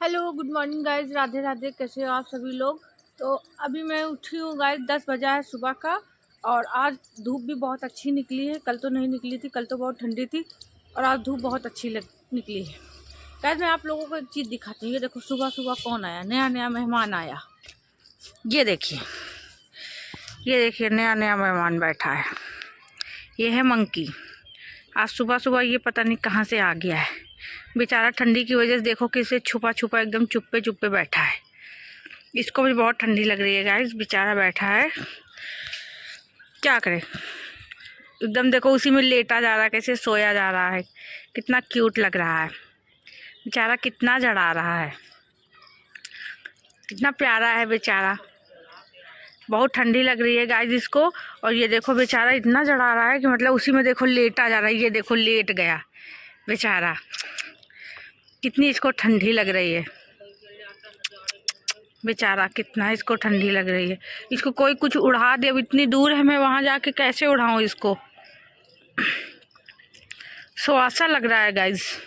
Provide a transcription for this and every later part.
Hello good morning guys, Radhe Radhe. कैसे हो आप सभी लोग। तो अभी मैं उठी हूँ गाइज, 10 बजा है सुबह का। और आज धूप भी बहुत अच्छी निकली है। कल तो नहीं निकली थी, कल तो बहुत ठंडी थी। और आज धूप बहुत अच्छी निकली है। गाइज मैं आप लोगों को एक चीज़ दिखाती हूँ। ये देखो सुबह सुबह कौन आया, नया नया मेहमान आया। ये देखिए, ये देखिए नया नया मेहमान बैठा है। ये है मंकी। आज सुबह सुबह ये पता नहीं कहाँ से आ गया है। बेचारा ठंडी की वजह से देखो कैसे छुपा छुपा एकदम चुप्पे चुप्पे बैठा है। इसको भी बहुत ठंडी लग रही है गाइस, बेचारा बैठा है, क्या करे। एकदम देखो उसी में लेटा जा रहा है, कैसे सोया जा रहा है। कितना क्यूट लग रहा है बेचारा, कितना जड़ा रहा है, कितना प्यारा है बेचारा। बहुत ठंडी लग रही है गाइस इसको। और ये देखो बेचारा इतना जड़ा रहा है कि मतलब उसी में देखो लेटा जा रहा है। ये देखो लेट गया बेचारा, कितनी इसको ठंडी लग रही है बेचारा, कितना इसको ठंडी लग रही है। इसको कोई कुछ उड़ा दे, अब इतनी दूर है, मैं वहां जाके कैसे उड़ाऊं इसको। सुहासा लग रहा है गाइस,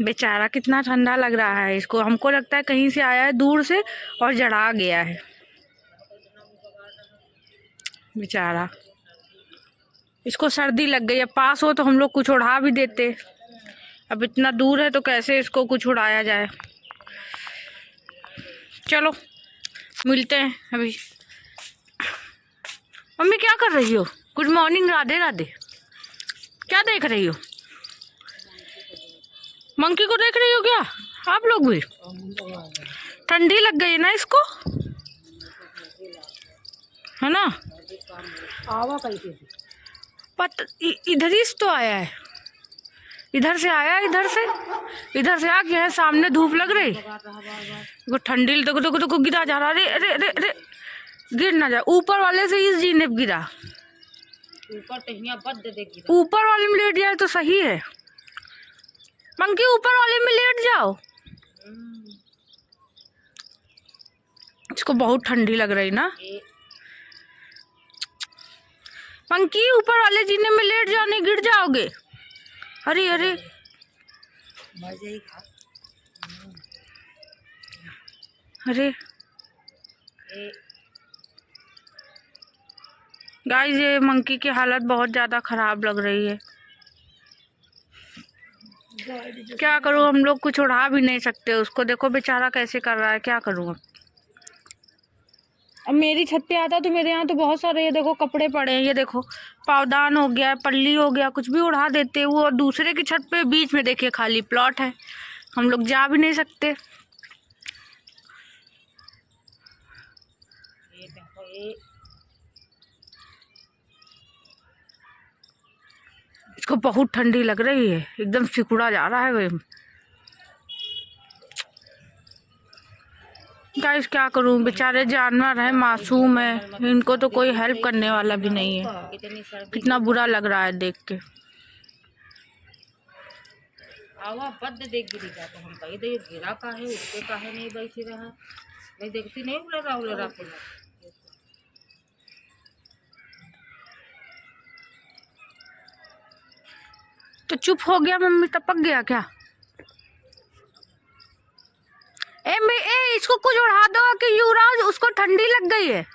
बेचारा कितना ठंडा लग रहा है इसको। हमको लगता है कहीं से आया है दूर से और जड़ा गया है बेचारा। इसको सर्दी लग गई है, पास हो तो हम लोग कुछ उड़ा भी देते। अब इतना दूर है तो कैसे इसको कुछ उड़ाया जाए। चलो मिलते हैं अभी। मम्मी क्या कर रही हो। Good morning, Radhe Radhe. क्या देख रही हो, मंकी को देख रही हो क्या आप लोग भी। ठंडी लग गई ना इसको, है ना। इधर ही तो आया है, इधर से आया, इधर से आ गया है। सामने धूप लग रही, वो ठंडी देखो देखो देखो गिरा जा रहा। अरे अरे अरे अरे, गिर ना जाए। ऊपर वाले से इस जीने पे गिरा, ऊपर वाले में लेट जाए तो सही है। मंकी ऊपर वाले में लेट जाओ। इसको बहुत ठंडी लग रही ना। मंकी ऊपर वाले जीने में लेट जाओ, नहीं गिर जाओगे। अरे अरे, अरे गाइस ये मंकी की हालत बहुत ज़्यादा ख़राब लग रही है। क्या करूँ, हम लोग कुछ उड़ा भी नहीं सकते उसको। देखो बेचारा कैसे कर रहा है, क्या करूँ। अब मेरी छत पे आता तो मेरे यहाँ तो बहुत सारे ये देखो कपड़े पड़े हैं। ये देखो पावदान हो गया, पल्ली हो गया, कुछ भी उड़ा देते वो। और दूसरे की छत पे बीच में देखिए खाली प्लॉट है, हम लोग जा भी नहीं सकते। इसको बहुत ठंडी लग रही है, एकदम सिकुड़ा जा रहा है वे। गाइस क्या करूं, बेचारे जानवर हैं, मासूम है, इनको तो कोई हेल्प करने वाला भी नहीं है। कितना बुरा लग रहा है देख के। आवा बद देख गिरेगा तो हम कही दे गिरा का है, उसके का है नहीं बैठी रहा। मैं देखती नहीं उलरा के। तो चुप हो गया मम्मी, टपक गया क्या। ए इसको कुछ उड़ा दो कि युवराज, उसको ठंडी लग गई है।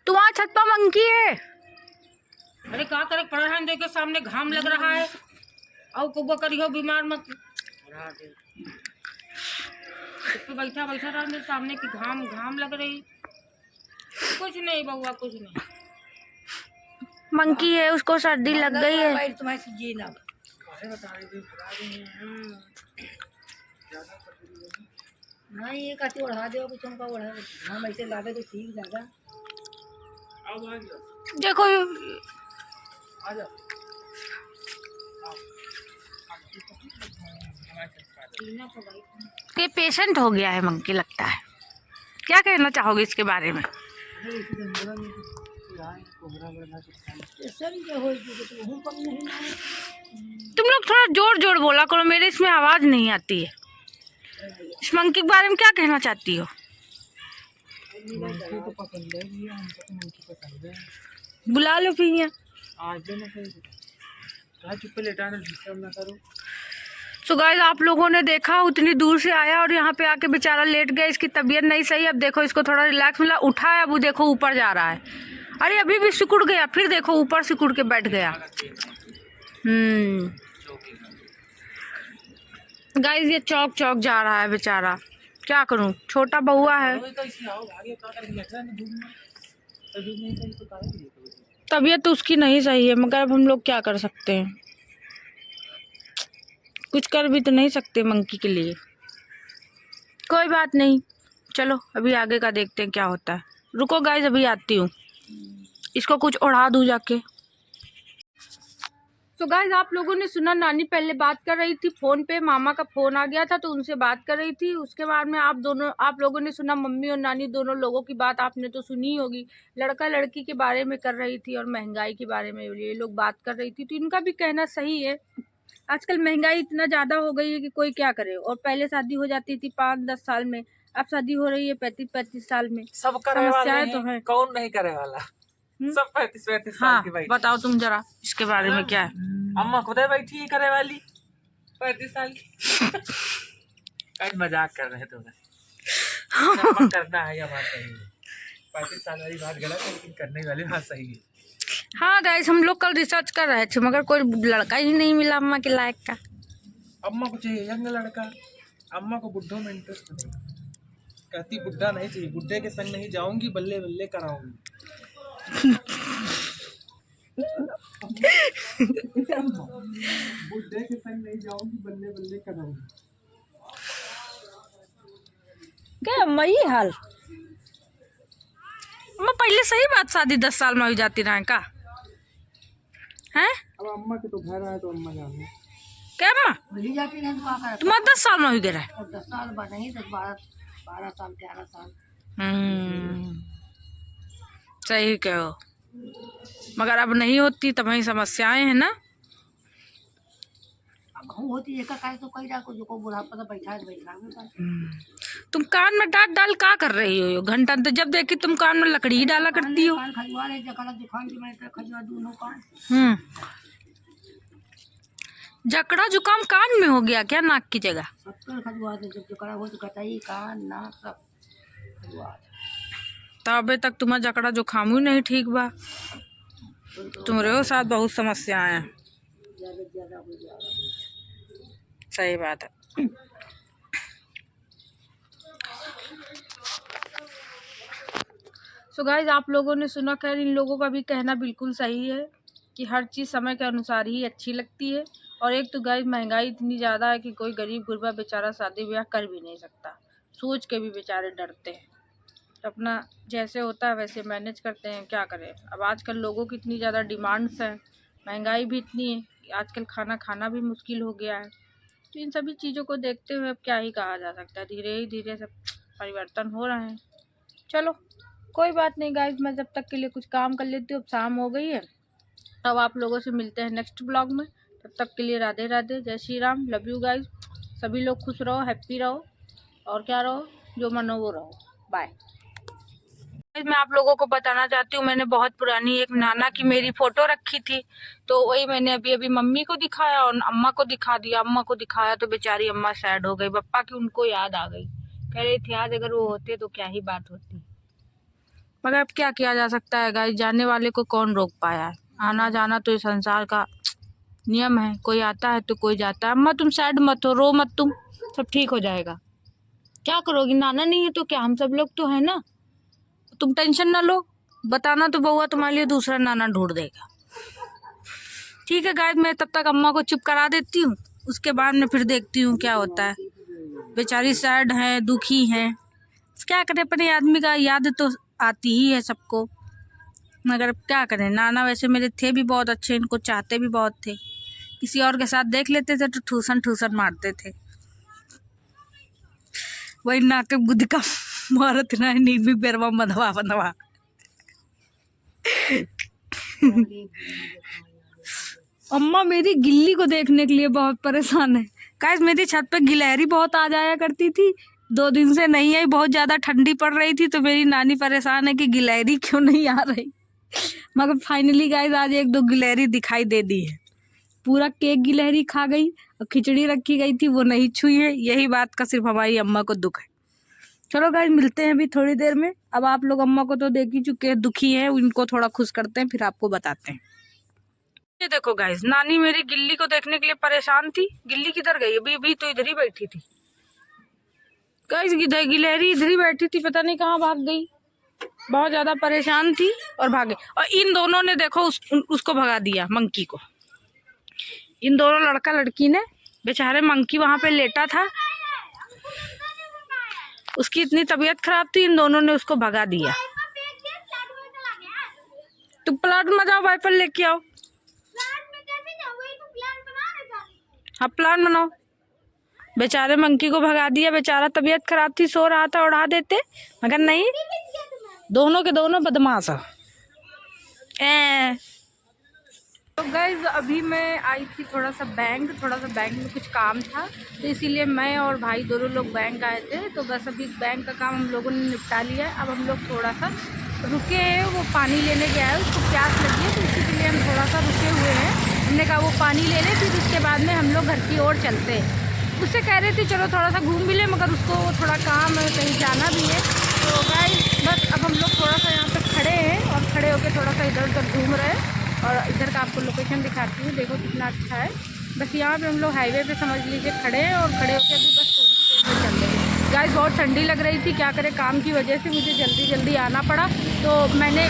तुम्हारा छत पर मंकी है। अरे क्या करे, पढ़ान देख के सामने घाम लग रहा है। और कुबा करियो बीमार मत बैठा बैठा रहा, मेरे सामने की घाम घाम लग रही। कुछ नहीं बउआ, कुछ नहीं। मंकी है, उसको सर्दी लग गई है। नहीं ये काटी उड़ा दो, कुछ उनका उड़ा हम ऐसे ला दे तो ठीक ज्यादा। देखो ये पेशेंट हो गया है मंकी लगता है। क्या कहना चाहोगे इसके बारे में। तुम लोग थोड़ा जोर जोर बोला करो, मेरे इसमें आवाज नहीं आती है। इस मंकी के बारे में क्या कहना चाहती हो। मंकी तो पसंद है, हमको तो मंकी पसंद है। बुला लो फिर यहाँ। आज ना फिर चुप लेटा ना, डिस्टर्ब ना करो। सो गाइस आप लोगों ने देखा उतनी दूर से आया और यहाँ पे आके बेचारा लेट गया, इसकी तबीयत नहीं सही। अब देखो इसको थोड़ा रिलैक्स मिला, उठा है, अब वो देखो ऊपर जा रहा है। अरे अभी भी सिकुड़ गया, फिर देखो ऊपर सिकुड़ के बैठ गया। गाइस ये चौक चौक जा रहा है बेचारा, क्या करूं, छोटा बहुआ है। तबीयत तो उसकी नहीं सही है, मगर अब हम लोग क्या कर सकते हैं, कुछ कर भी तो नहीं सकते मंकी के लिए। कोई बात नहीं, चलो अभी आगे का देखते हैं क्या होता है। रुको गाइस अभी आती हूँ, इसको कुछ ओढ़ा दूँ जाके। तो गाइस आप लोगों ने सुना नानी पहले बात कर रही थी फ़ोन पे, मामा का फ़ोन आ गया था तो उनसे बात कर रही थी। उसके बाद में आप लोगों ने सुना मम्मी और नानी दोनों लोगों की बात आपने तो सुनी ही होगी। लड़का लड़की के बारे में कर रही थी और महंगाई के बारे में ये लोग बात कर रही थी। तो इनका भी कहना सही है, आजकल महंगाई इतना ज़्यादा हो गई है कि कोई क्या करे। और पहले शादी हो जाती थी 5-10 साल में, अब शादी हो रही है 35-35 साल में। सब करे वाले तो है, कौन नहीं करे वाला, सब 35-35 साल की भाई। बताओ तुम जरा इसके बारे में क्या है। अम्मा खुद बैठी है करे वाली 35 साल की। मजाक कर रहे थे करना है या बात सही है। 35 साल वाली बात गलत है लेकिन करने वाली बात सही है। हाँ गाइस हम लोग कल रिसर्च कर रहे थे मगर कोई लड़का ही नहीं मिला अम्मा के लायक का। अम्मा को चाहिए यंग लड़का, अम्मा को बुड्ढों में इंटरेस्ट नहीं। कहती बुड्ढा नहीं चाहिए, बुड्ढे के संग नहीं जाऊंगी, बल्ले बल्ले कराऊंगी। बुड्ढे के संग नहीं जाऊंगी, बल्ले बल्ले कराऊंगी। क्या अम्मा ये हाल, अम्मा पहले सही बात शादी 10 साल में हो जाती रहे का हैं। अब अम्मा के तो घर आए तो अम्मा जाने क्या अम्मा जाती है तुम्हारा 10 साल में हो गया है। 10 साल नहीं 12 साल 11 साल। सही कहो, मगर अब नहीं होती तब वही समस्याएं हैं ना। अब होती है का तो कई को जो को बुढ़ापा तो बैठा तुम कान में डांट डाल का कर रही हो घंटा, तो जब देखी तुम कान में लकड़ी ही डाला करती हो। खजुआ रहे जकड़ा जुकाम की मैं खजुआ दोनों कान। जकड़ा जुकाम कान में हो गया क्या, नाक की जगह? खजुआ जब जकड़ा हो तो कटाई कान नाक सब खजुआ। तो अबे तक तुम्हारा जकड़ा जुकाम ही नहीं ठीक बा, तुम्हारे साथ बहुत समस्याएं हैं। सही बात है। सो गाइस आप लोगों ने सुना, खैर इन लोगों का भी कहना बिल्कुल सही है कि हर चीज़ समय के अनुसार ही अच्छी लगती है। और एक तो गाइस महंगाई इतनी ज़्यादा है कि कोई गरीब गुरबा बेचारा शादी ब्याह कर भी नहीं सकता, सोच के भी बेचारे डरते हैं। तो अपना जैसे होता है वैसे मैनेज करते हैं, क्या करें। अब आजकल लोगों की इतनी ज़्यादा डिमांड्स हैं, महंगाई भी इतनी है कि आजकल खाना खाना भी मुश्किल हो गया है। तो इन सभी चीज़ों को देखते हुए अब क्या ही कहा जा सकता है, धीरे ही धीरे सब परिवर्तन हो रहे हैं। चलो कोई बात नहीं गाइस, मैं जब तक के लिए कुछ काम कर लेती हूँ। अब शाम हो गई है, अब आप लोगों से मिलते हैं नेक्स्ट ब्लॉग में। तब तक के लिए राधे राधे, जय Shri Ram, love you guys. सभी लोग खुश रहो, हैप्पी रहो, और क्या रहो, जो मनो वो रहो। बाय। मैं आप लोगों को बताना चाहती हूँ, मैंने बहुत पुरानी एक नाना की मेरी फ़ोटो रखी थी, तो वही मैंने अभी अभी मम्मी को दिखाया और अम्मा को दिखा दिया। अम्मा को दिखाया तो बेचारी अम्मा सैड हो गई, पप्पा की उनको याद आ गई, कह रही थी आज अगर वो होते तो क्या ही बात होती। मगर अब क्या किया जा सकता है गाइस, जाने वाले को कौन रोक पाया है। आना जाना तो इस संसार का नियम है, कोई आता है तो कोई जाता है। अम्मा तुम सैड मत हो, रो मत तुम, सब ठीक हो जाएगा। क्या करोगी, नाना नहीं है तो क्या, हम सब लोग तो है ना, तुम टेंशन ना लो। बताना तो बउआ तुम्हारे लिए दूसरा नाना ढूंढ देगा। ठीक है गाइस, मैं तब तक अम्मा को चुप करा देती हूँ, उसके बाद में फिर देखती हूँ क्या होता है। बेचारी सैड है, दुखी है, क्या करें, अपने आदमी का याद तो आती ही है सबको, मगर क्या करें। नाना वैसे मेरे थे भी बहुत अच्छे, इनको चाहते भी बहुत थे, किसी और के साथ देख लेते थे तो ठूसन ठूसन मारते थे। वही नाके बुद्ध का मारत ना नीबी बेरवा मधवा बंधवा। अम्मा मेरी गिल्ली को देखने के लिए बहुत परेशान है गाइस। मेरी छत पे गिलहरी बहुत आ जाया करती थी, 2 दिन से नहीं आई, बहुत ज़्यादा ठंडी पड़ रही थी, तो मेरी नानी परेशान है कि गिलहरी क्यों नहीं आ रही। मगर फाइनली गाइस आज 1-2 गिलहरी दिखाई दे दी है, पूरा केक गिलहरी खा गई। और खिचड़ी रखी गई थी वो नहीं छुई है। यही बात का सिर्फ हमारी अम्मा को दुख है। चलो गाइस मिलते हैं अभी थोड़ी देर में। अब आप लोग अम्मा को तो देख ही चुके हैं, दुखी है, उनको थोड़ा खुश करते हैं फिर आपको बताते हैं। ये देखो गाइस, नानी मेरी गिल्ली को देखने के लिए परेशान थी। गिल्ली किधर गई? अभी तो इधर ही बैठी थी गाइस। गिलहरी इधर ही बैठी थी, पता नहीं कहाँ भाग गई। बहुत ज्यादा परेशान थी और भागे। और इन दोनों ने देखो उसको भगा दिया, मंकी को। इन दोनों लड़का लड़की ने, बेचारे मंकी वहां पे लेटा था, उसकी इतनी तबीयत खराब थी, इन दोनों ने उसको भगा दिया। तुम प्लाट में जाओ, वाइपर लेके आओ। हाँ प्लान बनाओ। बेचारे मंकी को भगा दिया, बेचारा तबीयत खराब थी, सो रहा था, उड़ा देते, मगर नहीं, दोनों के दोनों बदमाश है। तो गाइज अभी मैं आई थी थोड़ा सा बैंक में कुछ काम था, तो इसीलिए मैं और भाई दोनों लोग बैंक आए थे। तो बस अभी बैंक का काम हम लोगों ने निपटा लिया है। अब हम लोग थोड़ा सा रुके हैं, वो पानी लेने गया है, उसको प्यास लगी है, तो इसी के लिए हम थोड़ा सा रुके हुए हैं। हमने कहा वो पानी ले लें, फिर उसके बाद में हम लोग घर की ओर चलते हैं। उससे कह रहे थे चलो थोड़ा सा घूम भी ले, मगर उसको थोड़ा काम है, कहीं जाना भी है। तो गाइस बस अब हम लोग थोड़ा सा यहाँ पर खड़े हैं और खड़े होकर थोड़ा सा इधर उधर घूम रहे हैं। और इधर का आपको लोकेशन दिखाती हूँ, देखो कितना अच्छा है। बस यहाँ पे हम लोग हाईवे पे समझ लीजिए खड़े हैं और खड़े होकर अभी बस थोड़ी देर में चल रहे हैं। गाइस बहुत ठंडी लग रही थी, क्या करें, काम की वजह से मुझे जल्दी जल्दी आना पड़ा। तो मैंने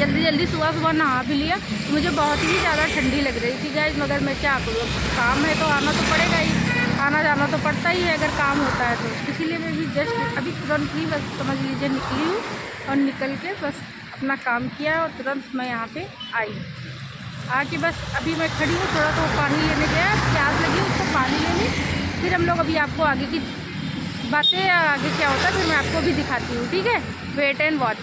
जल्दी सुबह नहा भी लिया। मुझे बहुत ही ज़्यादा ठंडी लग रही थी गाइस, मगर मैं क्या करूँ, काम है तो आना तो पड़ेगा ही, आना जाना तो पड़ता ही है अगर काम होता है तो। इसीलिए मैं भी जस्ट अभी तुरंत ही बस समझ लीजिए निकली हूँ और निकल के बस अपना काम किया और तुरंत मैं यहाँ पे आई। आके बस अभी मैं खड़ी हूँ, थोड़ा सा पानी लेने गया, प्यास लगी उसको पानी लेने। फिर हम लोग अभी आपको आगे की बातें, आगे क्या होता है फिर मैं आपको भी दिखाती हूँ, ठीक है। Wait and watch.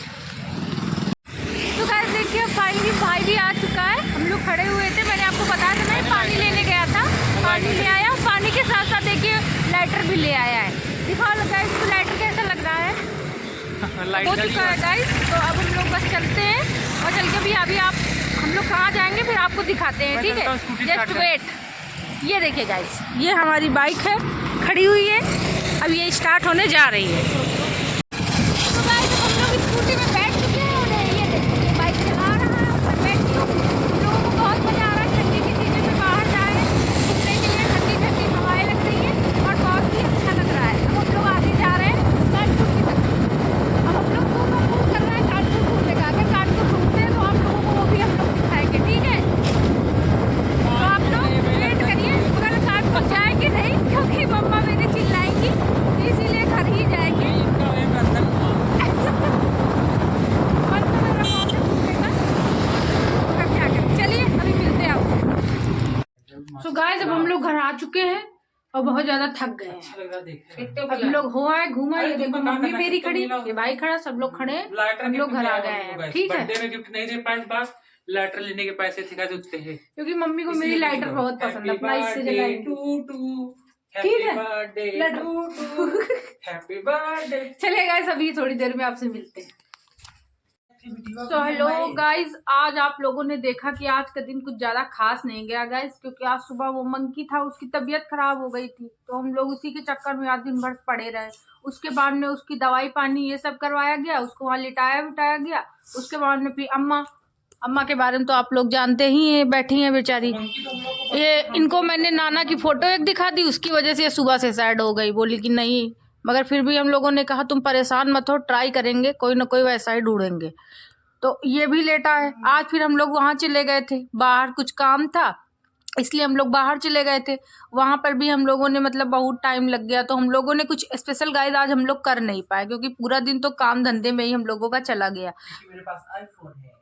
तो गाइस देखिए फाइनली भाई भी आ चुका है। हम लोग खड़े हुए थे, मैंने आपको बताया था मैं पानी लेने गया था, पानी ले आया। पानी के साथ साथ देखिए लाइटर भी ले आया है। दिखाओ गाइस इसको लाइटर कैसा लग रहा है, हो चुका है गाइस। तो अब हम लोग बस चलते हैं और चल के भी अभी हम लोग कहाँ जाएंगे फिर आपको दिखाते हैं, ठीक है। Just wait. ये देखिए गाइस, ये हमारी बाइक है, खड़ी हुई है, अब ये स्टार्ट होने जा रही है। तो गाइस हम लोग स्कूटी में बैठ चुके हैं और ये देखिए बाइक चला रहा है, ऊपर बैठ के हम लोगों को बहुत मजा आ रहा है। ठंडी की चीज़ें में बाहर जाए घूमने के लिए, ठंडी ठंडी हवाएं लग रही है और बहुत ही अच्छा लग रहा है। अब हम लोग आगे जा रहे हैं कानपुर की तरफ। अब हम लोग दोनों मूव कर रहे हैं कानपुर घूमने का। अगर कानपुर घूमते हैं तो आप लोगों को वो भी हम लोग दिखाएंगे, ठीक है। तो आप लोग वेट करिए, मगर कानपुर जाएंगे नहीं क्योंकि मम्मा मेरी चिल्लाएंगी, इसीलिए घर ही जाएंगे। चलिए अभी मिलते हैं आपसे। सो गाइस अब हम लोग घर आ चुके हैं और बहुत ज्यादा थक गए हैं। हम लोग हो आए, घूमा, ये देखो मम्मी मेरी खड़ी, ये भाई खड़ा, सब लोग खड़े हैं, हम लोग घर आ गए हैं, ठीक है। बर्थडे में गिफ्ट नहीं दे पाए, बस लाइटर लेने के पैसे थे गाइस उतने हैं, क्योंकि मम्मी को मेरी लाइटर बहुत पसंद है, अपना इससे जलाएंगे, ठीक है। Happy birthday. चलिए गाइस अभी थोड़ी देर में आपसे मिलते हैं। तो हेलो गाइज, आज आप लोगों ने देखा कि आज का दिन कुछ ज्यादा खास नहीं गया गाइज, क्योंकि आज सुबह वो मंकी था, उसकी तबीयत खराब हो गई थी, तो हम लोग उसी के चक्कर में आज दिन भर पड़े रहे। उसके बाद में उसकी दवाई पानी ये सब करवाया गया, उसको वहाँ लिटाया बिटाया गया। उसके बाद में फिर अम्मा के बारे में तो आप लोग जानते ही हैं, बैठी हैं बेचारी। ये इनको मैंने नाना की फोटो एक दिखा दी, उसकी वजह से ये सुबह से सैड हो गई, बोली कि नहीं, मगर फिर भी हम लोगों ने कहा तुम परेशान मत हो, ट्राई करेंगे, कोई ना कोई वैसा ही ढूंढेंगे। तो ये भी लेटा है। आज फिर हम लोग वहाँ चले गए थे, बाहर कुछ काम था इसलिए हम लोग बाहर चले गए थे। वहाँ पर भी हम लोगों ने मतलब बहुत टाइम लग गया, तो हम लोगों ने कुछ स्पेशल गाइड आज हम लोग कर नहीं पाए, क्योंकि पूरा दिन तो काम धंधे में ही हम लोगों का चला गया। मेरे पास आईफोन है।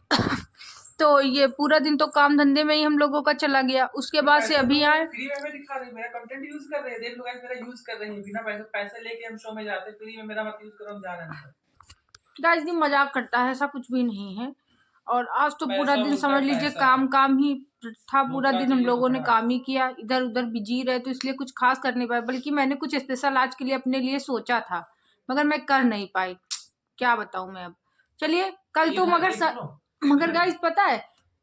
तो ये पूरा दिन तो काम धंधे में ही हम लोगों का चला गया। उसके बाद से अभी आए, फ्री में दिखा रहे, मेरा कंटेंट यूज कर रहे हैं, देख लो गाइस मेरा यूज कर रहे हैं, बिना पैसे लेके हम शो में जाते, फ्री में मेरा मत यूज करो, हम जा रहे हैं। गाइस दिन मजाक करता है, ऐसा कुछ भी नहीं है। और आज तो पूरा दिन समझ लीजिए काम ही था, पूरा दिन हम लोगों ने काम ही किया, इधर उधर बिजी रहे, तो इसलिए कुछ खास कर नहीं पाए। बल्कि मैंने कुछ स्पेशल आज के लिए अपने लिए सोचा था, मगर मैं कर नहीं पाई, क्या बताऊं मैं अब। चलिए कल तो मगर गाइस पता है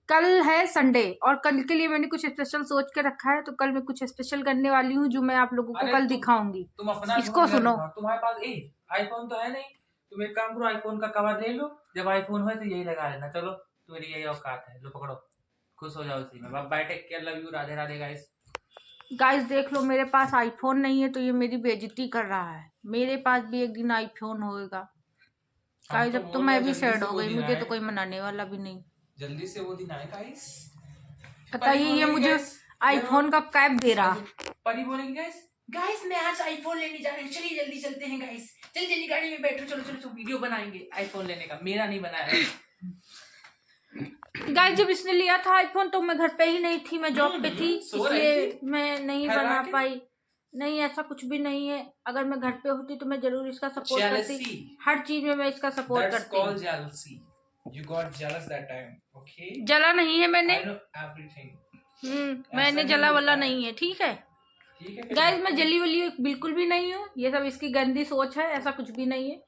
कल है संडे और कल के लिए मैंने कुछ स्पेशल सोच के रखा है, तो कल मैं कुछ स्पेशल करने वाली हूँ जो मैं आप लोगों को कल दिखाऊंगी। तुम अपना इसको सुनो। तुम्हारे पास आईफोन तो है नहीं, तुम एक काम करो, आईफोन का कवर ले लो, जब आईफोन हो तो यही लगा लेना। चलो तुम्हारी यही औकात है, लो पकड़ो, खुश हो जाओ उसी में। Bye, take care, love you, Radhe Radhe guys. Guys देख लो, मेरे पास आईफोन नहीं है तो ये मेरी बेइज्जती कर रहा है। मेरे पास भी एक दिन आईफोन होएगा गाइस। अब तो मैं भी सैड हो गई, मुझे तो कोई मनाने वाला भी नहीं। जल्दी से वो दिन आए गाइस। बताइए, ये मुझे आईफोन का कैप दे रहा। परी बोलेंगे गाइस मैं आज आईफोन लेने जा रहे हैं, चलिए जल्दी चलते हैं गाइस, जल्दी गाड़ी में बैठो, चलो चलो वीडियो बनाएंगे आईफोन लेने का। मेरा नहीं बनाया गाइस, जब इसने लिया था आईफोन तो मैं घर पे ही नहीं थी, मैं जॉब पे थी, इसलिए मैं नहीं बना पाई। नहीं, ऐसा कुछ भी नहीं है। अगर मैं घर पे होती तो मैं जरूर इसका सपोर्ट करती। हर चीज में मैं इसका सपोर्ट करती हूँ। You got jealous that time, okay? जला नहीं है मैंने। I know everything. मैंने जला वाला नहीं है, ठीक है गाइस। मैं जली वली बिल्कुल भी नहीं हूँ, ये सब इसकी गंदी सोच है, ऐसा कुछ भी नहीं है।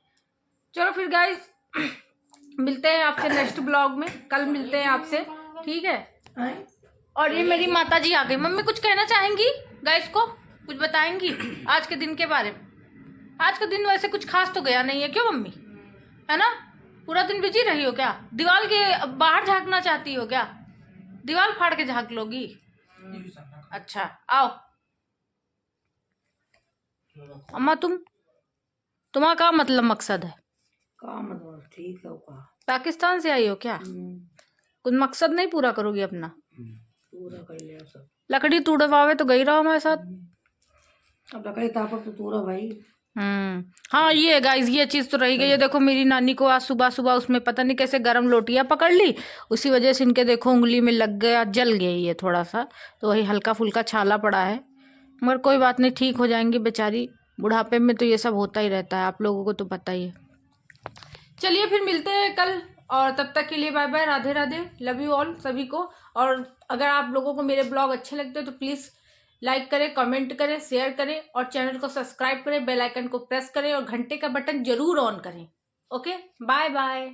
चलो फिर गाइस, मिलते हैं आपसे नेक्स्ट ब्लॉग में, कल मिलते हैं आपसे, ठीक है। और ये मेरी माता जी आ गई। मम्मी कुछ कहना चाहेंगी गाइस को, कुछ बताएंगी आज के दिन के बारे में? आज का दिन वैसे कुछ खास तो गया नहीं है, क्यों मम्मी, है ना? पूरा दिन बिजी रही हो क्या? दीवार के बाहर झांकना चाहती हो क्या? दीवार फाड़ के झांक लोगी? अच्छा आओ। अम्मा तुम्हारा क्या मतलब मकसद है? का मतलब ठीक है का पाकिस्तान से आई हो क्या? कुछ मकसद नहीं पूरा करोगी अपना? पूरा कर लिया सब। लकड़ी तोड़वावे तो गई रहो हमारे साथ। अब लकड़ी तापक तो तोड़ा भाई। हाँ ये गाइस, ये चीज तो रही गई है। देखो मेरी नानी को आज सुबह सुबह उसमें पता नहीं कैसे गर्म लोटियां पकड़ ली, उसी वजह से इनके देखो उंगली में लग गया, जल गई है थोड़ा सा, तो वही हल्का फुल्का छाला पड़ा है, मगर कोई बात नहीं, ठीक हो जाएंगी बेचारी। बुढ़ापे में तो ये सब होता ही रहता है, आप लोगों को तो पता ही है। चलिए फिर मिलते हैं कल, और तब तक के लिए bye bye, Radhe Radhe, love you all सभी को। और अगर आप लोगों को मेरे ब्लॉग अच्छे लगते हैं तो प्लीज़ लाइक करें, कमेंट करें, शेयर करें और चैनल को सब्सक्राइब करें, बेल आइकन को प्रेस करें और घंटे का बटन जरूर ऑन करें। Okay, bye bye.